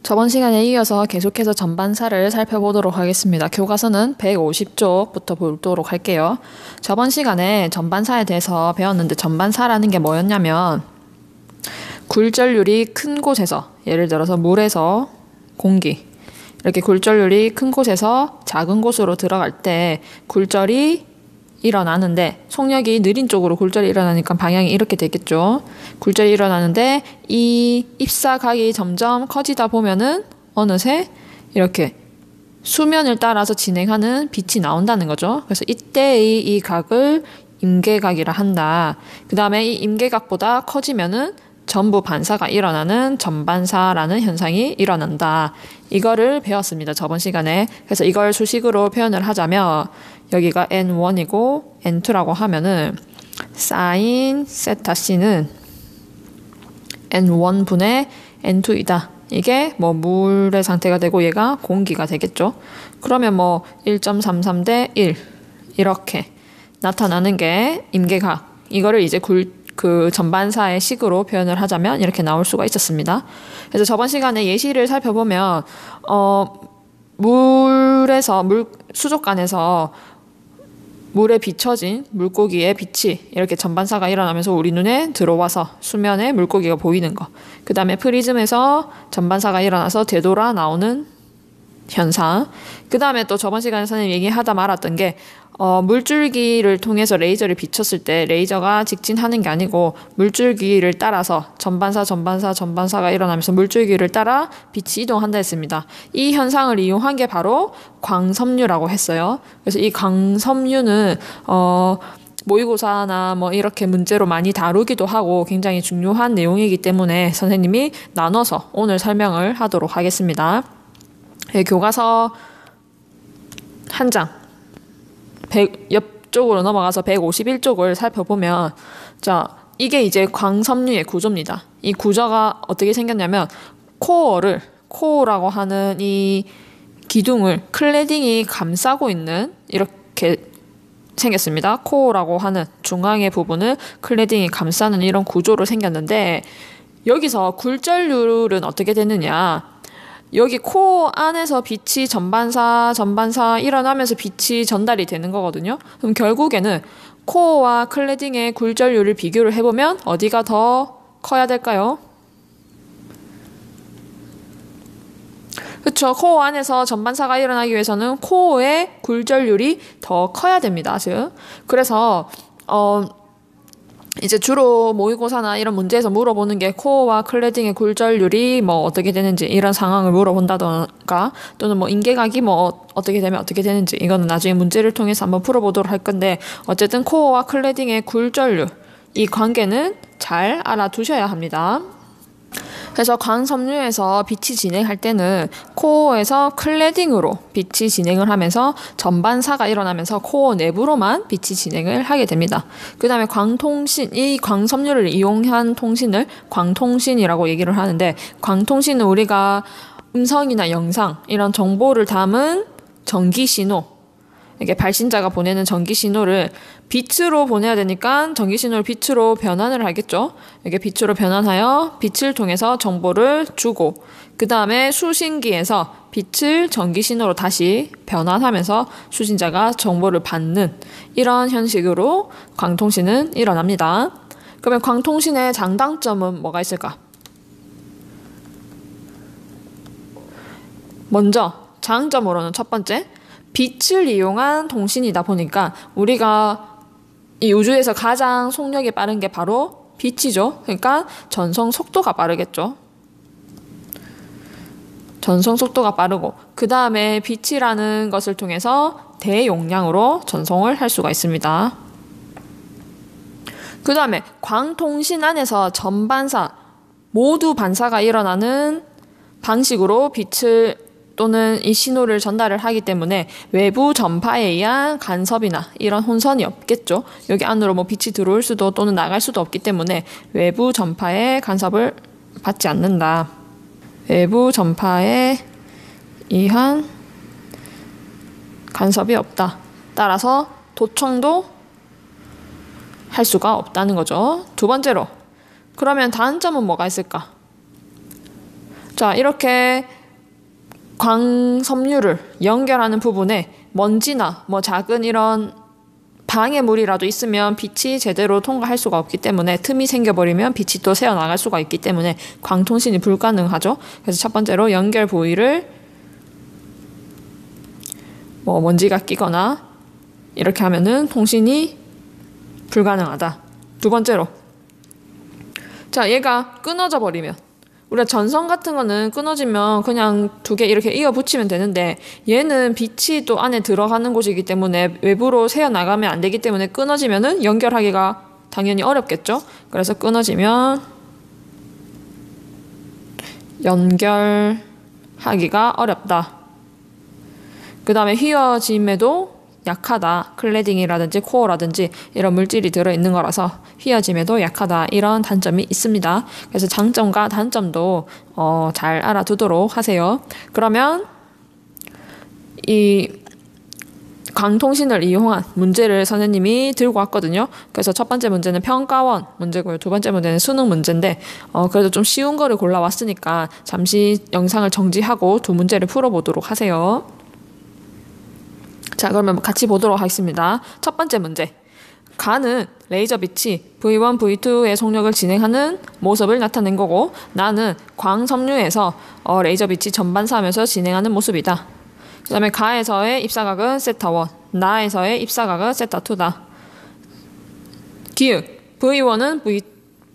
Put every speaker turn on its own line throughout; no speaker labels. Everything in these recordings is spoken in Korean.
저번 시간에 이어서 계속해서 전반사를 살펴보도록 하겠습니다. 교과서는 150쪽부터 보도록 할게요. 저번 시간에 전반사에 대해서 배웠는데 전반사라는 게 뭐였냐면 굴절률이 큰 곳에서, 예를 들어서 물에서 공기, 이렇게 굴절률이 큰 곳에서 작은 곳으로 들어갈 때 굴절이 일어나는데, 속력이 느린 쪽으로 굴절이 일어나니까 방향이 이렇게 되겠죠. 굴절이 일어나는데 이 입사각이 점점 커지다 보면은 어느새 이렇게 수면을 따라서 진행하는 빛이 나온다는 거죠. 그래서 이때의 이 각을 임계각이라 한다. 그 다음에 이 임계각보다 커지면은 전부 반사가 일어나는 전반사라는 현상이 일어난다. 이거를 배웠습니다. 저번 시간에. 그래서 이걸 수식으로 표현을 하자면 여기가 N1이고 N2라고 하면은 사인 세타 C는 N1분의 N2이다. 이게 뭐 물의 상태가 되고 얘가 공기가 되겠죠. 그러면 뭐 1.33 대 1 이렇게 나타나는 게 임계각. 이거를 이제 그 전반사의 식으로 표현을 하자면 이렇게 나올 수가 있었습니다. 그래서 저번 시간에 예시를 살펴보면 수족관에서 물에 비춰진 물고기의 빛이 이렇게 전반사가 일어나면서 우리 눈에 들어와서 수면에 물고기가 보이는 거. 그 다음에 프리즘에서 전반사가 일어나서 되돌아 나오는 현상. 그 다음에 또 저번 시간에 선생님 얘기하다 말았던 게 물줄기를 통해서 레이저를 비췄을 때 레이저가 직진하는 게 아니고 물줄기를 따라서 전반사가 일어나면서 물줄기를 따라 빛이 이동한다 했습니다. 이 현상을 이용한 게 바로 광섬유라고 했어요. 그래서 이 광섬유는 모의고사나 뭐 이렇게 문제로 많이 다루기도 하고 굉장히 중요한 내용이기 때문에 선생님이 나눠서 오늘 설명을 하도록 하겠습니다. 교과서 한 장 옆쪽으로 넘어가서 151쪽을 살펴보면, 자, 이게 이제 광섬유의 구조입니다. 이 구조가 어떻게 생겼냐면 코어라고 하는 이 기둥을 클레딩이 감싸고 있는 이렇게 생겼습니다. 코어라고 하는 중앙의 부분을 클레딩이 감싸는 이런 구조로 생겼는데, 여기서 굴절률은 어떻게 되느냐? 여기 코어 안에서 빛이 전반사 일어나면서 빛이 전달이 되는 거거든요. 그럼 결국에는 코어와 클레딩의 굴절률을 비교를 해보면 어디가 더 커야 될까요? 그렇죠. 코어 안에서 전반사가 일어나기 위해서는 코어의 굴절률이 더 커야 됩니다. 즉, 그래서 이제 주로 모의고사나 이런 문제에서 물어보는 게 코어와 클레딩의 굴절률이 뭐 어떻게 되는지 이런 상황을 물어본다던가, 또는 뭐 임계각이 뭐 어떻게 되면 어떻게 되는지, 이거는 나중에 문제를 통해서 한번 풀어보도록 할 건데, 어쨌든 코어와 클레딩의 굴절률, 이 관계는 잘 알아두셔야 합니다. 그래서 광섬유에서 빛이 진행할 때는 코어에서 클레딩으로 빛이 진행을 하면서 전반사가 일어나면서 코어 내부로만 빛이 진행을 하게 됩니다. 그 다음에 이 광섬유를 이용한 통신을 광통신이라고 얘기를 하는데, 광통신은 우리가 음성이나 영상 이런 정보를 담은 전기신호, 이게 발신자가 보내는 전기신호를 빛으로 보내야 되니까 전기신호를 빛으로 변환을 하겠죠. 이게 빛으로 변환하여 빛을 통해서 정보를 주고, 그 다음에 수신기에서 빛을 전기신호로 다시 변환하면서 수신자가 정보를 받는 이런 형식으로 광통신은 일어납니다. 그러면 광통신의 장단점은 뭐가 있을까? 먼저 장점으로는 첫 번째, 빛을 이용한 통신이다 보니까 우리가 이 우주에서 가장 속력이 빠른 게 바로 빛이죠. 그러니까 전송 속도가 빠르겠죠. 전송 속도가 빠르고, 그 다음에 빛이라는 것을 통해서 대용량으로 전송을 할 수가 있습니다. 그 다음에 광통신 안에서 전반사, 모두 반사가 일어나는 방식으로 빛을 또는 이 신호를 전달을 하기 때문에 외부 전파에 의한 간섭이나 이런 혼선이 없겠죠. 여기 안으로 뭐 빛이 들어올 수도 또는 나갈 수도 없기 때문에 외부 전파의 간섭을 받지 않는다. 외부 전파에 의한 간섭이 없다. 따라서 도청도 할 수가 없다는 거죠. 두 번째로, 그러면 단점은 뭐가 있을까? 자, 이렇게 광섬유를 연결하는 부분에 먼지나 뭐 작은 이런 방해물이라도 있으면 빛이 제대로 통과할 수가 없기 때문에 틈이 생겨버리면 빛이 또 새어나갈 수가 있기 때문에 광통신이 불가능하죠. 그래서 첫 번째로 연결 부위를 뭐 먼지가 끼거나 이렇게 하면은 통신이 불가능하다. 두 번째로, 자, 얘가 끊어져 버리면, 우리가 전선 같은 거는 끊어지면 그냥 두 개 이렇게 이어 붙이면 되는데 얘는 빛이 또 안에 들어가는 곳이기 때문에 외부로 새어나가면 안 되기 때문에 끊어지면은 연결하기가 당연히 어렵겠죠. 그래서 끊어지면 연결하기가 어렵다. 그 다음에 휘어짐에도 약하다. 클래딩이라든지 코어라든지 이런 물질이 들어있는 거라서 휘어짐에도 약하다. 이런 단점이 있습니다. 그래서 장점과 단점도 잘 알아두도록 하세요. 그러면 이 광통신을 이용한 문제를 선생님이 들고 왔거든요. 그래서 첫 번째 문제는 평가원 문제고요. 두 번째 문제는 수능 문제인데 그래도 좀 쉬운 거를 골라왔으니까 잠시 영상을 정지하고 두 문제를 풀어보도록 하세요. 자, 그러면 같이 보도록 하겠습니다. 첫 번째 문제. 가는 레이저 빛이 V1, V2의 속력을 진행하는 모습을 나타낸 거고 나는 광섬유에서 레이저 빛이 전반사하면서 진행하는 모습이다. 그 다음에 가에서의 입사각은 세타1, 나에서의 입사각은 세타2다. 기역, V1은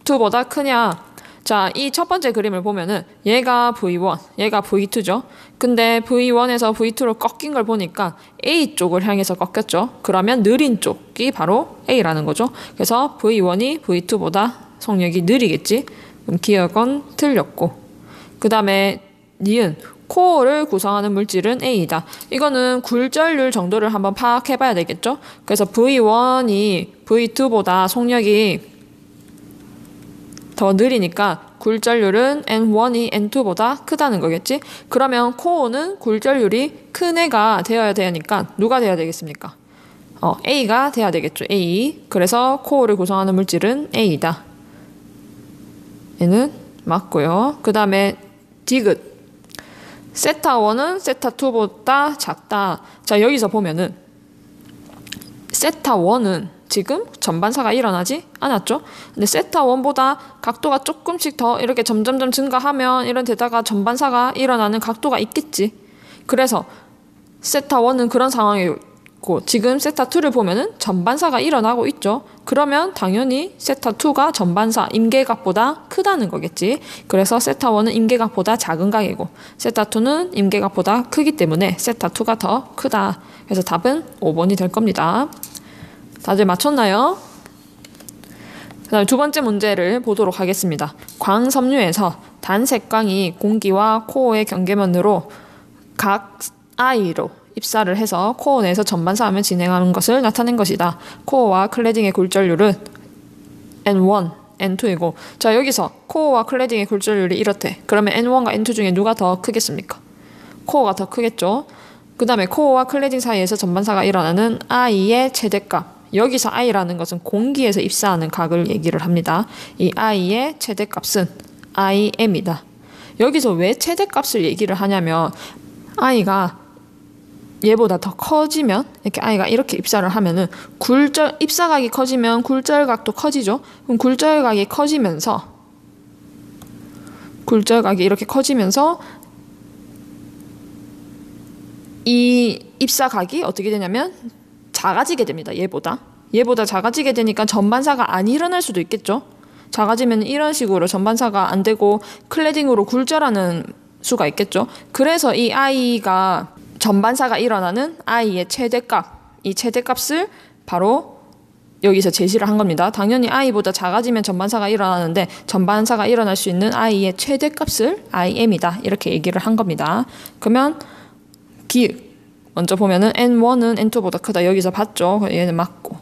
V2보다 크냐? 자, 이 첫 번째 그림을 보면은 얘가 V1, 얘가 V2죠. 근데 V1에서 V2로 꺾인 걸 보니까 A 쪽을 향해서 꺾였죠. 그러면 느린 쪽이 바로 A라는 거죠. 그래서 V1이 V2보다 속력이 느리겠지. 그럼 기억은 틀렸고. 그 다음에 니은, 코어를 구성하는 물질은 A이다. 이거는 굴절률 정도를 한번 파악해 봐야 되겠죠. 그래서 V1이 V2보다 속력이 더 느리니까 굴절률은 N1이 N2보다 크다는 거겠지? 그러면 코어는 굴절률이 큰 애가 되어야 되니까 누가 돼야 되겠습니까? A가 돼야 되겠죠. A. 그래서 코어를 구성하는 물질은 A이다. 얘는 맞고요. 그 다음에 디귿. 세타1은 세타2보다 작다. 자, 여기서 보면은 세타1은 지금 전반사가 일어나지 않았죠? 근데 세타1보다 각도가 조금씩 더 이렇게 점점점 증가하면 이런 데다가 전반사가 일어나는 각도가 있겠지. 그래서 세타1은 그런 상황이고 지금 세타2를 보면은 전반사가 일어나고 있죠. 그러면 당연히 세타2가 전반사 임계각보다 크다는 거겠지. 그래서 세타1은 임계각보다 작은 각이고 세타2는 임계각보다 크기 때문에 세타2가 더 크다. 그래서 답은 5번이 될 겁니다. 다들 맞췄나요? 그 다음에 두 번째 문제를 보도록 하겠습니다. 광섬유에서 단색광이 공기와 코어의 경계면으로 각 I로 입사를 해서 코어 내에서 전반사하며 진행하는 것을 나타낸 것이다. 코어와 클래딩의 굴절률은 N1, N2이고 자, 여기서 코어와 클래딩의 굴절률이 이렇대. 그러면 N1과 N2 중에 누가 더 크겠습니까? 코어가 더 크겠죠. 그 다음에 코어와 클래딩 사이에서 전반사가 일어나는 I의 최대값. 여기서 I라는 것은 공기에서 입사하는 각을 얘기를 합니다. 이 I의 최대값은 IM이다. 여기서 왜 최대값을 얘기를 하냐면 I가 얘보다 더 커지면 이렇게 I가 이렇게 입사를 하면은 입사각이 커지면 굴절각도 커지죠. 그럼 굴절각이 이렇게 커지면서 이 입사각이 어떻게 되냐면 작아지게 됩니다. 얘보다 작아지게 되니까 전반사가 안 일어날 수도 있겠죠. 작아지면 이런 식으로 전반사가 안 되고 클래딩으로 굴절하는 수가 있겠죠. 그래서 이 I가 전반사가 일어나는 I의 최대값, 이 최대값을 바로 여기서 제시를 한 겁니다. 당연히 I보다 작아지면 전반사가 일어나는데 전반사가 일어날 수 있는 I의 최대값을 IM이다. 이렇게 얘기를 한 겁니다. 그러면 기역. 먼저 보면은 N1은 N2보다 크다. 여기서 봤죠? 얘는 맞고.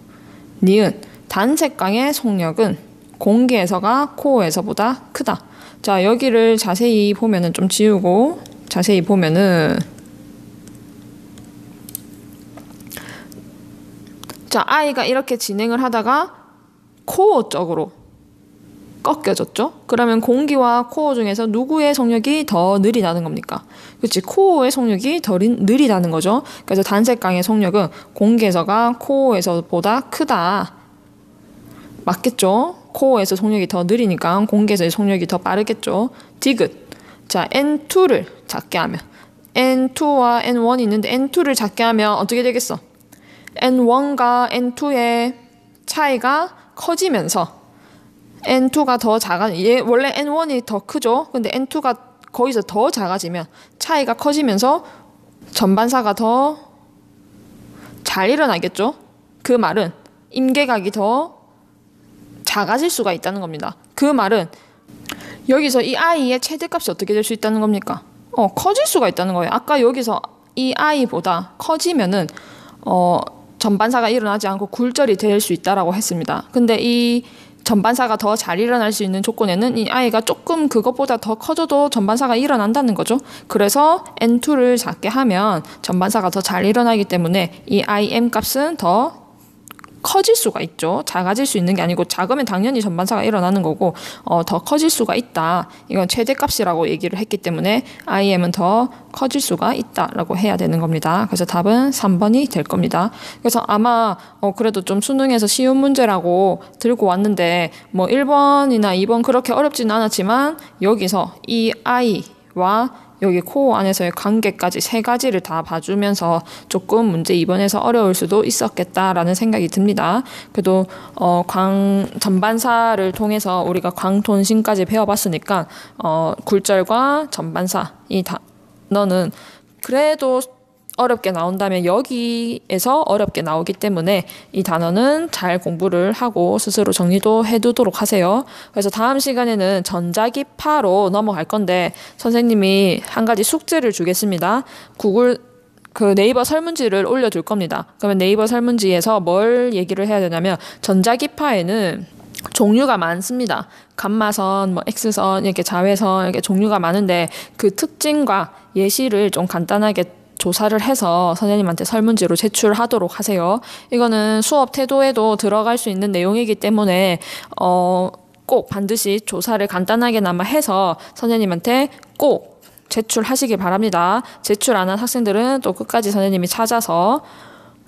니은. 단색광의 속력은 공기에서가 코어에서보다 크다. 자, 여기를 자세히 보면은 좀 지우고 자세히 보면은 자, I가 이렇게 진행을 하다가 코어 쪽으로 꺾여졌죠? 그러면 공기와 코어 중에서 누구의 속력이 더 느리다는 겁니까? 그렇지, 코어의 속력이 더 느리다는 거죠. 그래서 단색강의 속력은 공기에서가 코어에서보다 크다. 맞겠죠? 코어에서 속력이 더 느리니까 공기에서의 속력이 더 빠르겠죠. 디귿. 자, N2를 작게 하면 N2와 N1이 있는데 N2를 작게 하면 어떻게 되겠어? N1과 N2의 차이가 커지면서 N2가 더 얘 원래 N1이 더 크죠? 근데 N2가 거기서 더 작아지면 차이가 커지면서 전반사가 더 잘 일어나겠죠? 그 말은 임계각이 더 작아질 수가 있다는 겁니다. 그 말은 여기서 이 i의 최대값이 어떻게 될 수 있다는 겁니까? 커질 수가 있다는 거예요. 아까 여기서 이 i보다 커지면은 전반사가 일어나지 않고 굴절이 될 수 있다라고 했습니다. 근데 이 전반사가 더 잘 일어날 수 있는 조건에는 이 i가 조금 그것보다 더 커져도 전반사가 일어난다는 거죠. 그래서 N2를 작게 하면 전반사가 더 잘 일어나기 때문에 이 im 값은 더 커질 수가 있죠. 작아질 수 있는 게 아니고 작으면 당연히 전반사가 일어나는 거고 더 커질 수가 있다. 이건 최대값이라고 얘기를 했기 때문에 im은 더 커질 수가 있다라고 해야 되는 겁니다. 그래서 답은 3번이 될 겁니다. 그래서 아마 그래도 좀 수능에서 쉬운 문제라고 들고 왔는데 뭐 1번이나 2번 그렇게 어렵지는 않았지만 여기서 이 i와 여기 코어 안에서의 관계까지 세 가지를 다 봐주면서 조금 문제 2번에서 어려울 수도 있었겠다라는 생각이 듭니다. 그래도 전반사를 통해서 우리가 광톤신까지 배워봤으니까 굴절과 전반사 이 단어는 그래도 어렵게 나온다면 여기에서 어렵게 나오기 때문에 이 단어는 잘 공부를 하고 스스로 정리도 해두도록 하세요. 그래서 다음 시간에는 전자기파로 넘어갈 건데 선생님이 한 가지 숙제를 주겠습니다. 네이버 설문지를 올려둘 겁니다. 그러면 네이버 설문지에서 뭘 얘기를 해야 되냐면 전자기파에는 종류가 많습니다. 감마선, X선, 이렇게 자외선 이렇게 종류가 많은데 그 특징과 예시를 좀 간단하게 조사를 해서 선생님한테 설문지로 제출하도록 하세요. 이거는 수업 태도에도 들어갈 수 있는 내용이기 때문에 꼭 반드시 조사를 간단하게나마 해서 선생님한테 꼭 제출하시기 바랍니다. 제출 안 한 학생들은 또 끝까지 선생님이 찾아서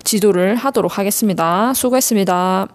지도를 하도록 하겠습니다. 수고했습니다.